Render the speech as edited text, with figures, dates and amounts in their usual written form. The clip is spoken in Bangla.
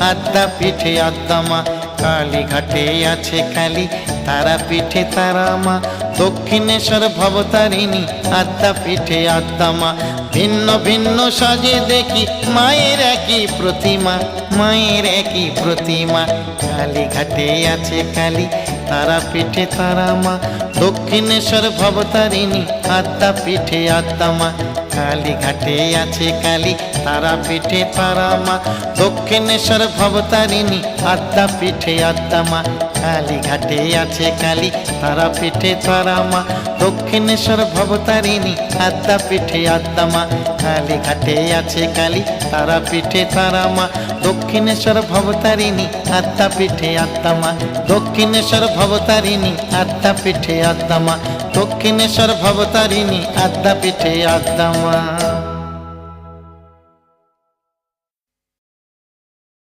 আদ্যা পিঠে আদ্যা মা, কালীঘাটে আছে কালী, তারা পিঠে তারা মা, দক্ষিণেশ্বর ভবতারিণী, আদ্যা পিঠে আদ্যা মা। ভিন্ন ভিন্ন সাজে দেখি মায়ের একই প্রতিমা, মায়ের একই প্রতিমা। কালীঘাটে আছে কালী, তারা পিঠে তারা মা, দক্ষিণেশ্বর ভবতারিণী, আদ্যা পিঠে আদ্যা মা। কালীঘাটে আছে কালী, তারা পিঠে তারা মা, দক্ষিণেশ্বর ভবতারিণী, আদ্যা পিঠে আদ্যা মা। কালীঘাটে আছে কালী, তারা পিঠে তারা মা, দক্ষিণেশ্বর ভবতারিণী, আদ্যা পিঠে আদ্যা মা। কালীঘাটে আছে কালী, তারা পিঠে তারা মা, দক্ষিণেশ্বর ভবতারিণী, আদ্যা পিঠে আদ্যা মা। দক্ষিণেশ্বর ভবতারিণী, আদ্যা পিঠে আদ্যা মা, দক্ষিণেশ্বর ভবতারিণী, আদ্যা পিঠে আদ্যা মা।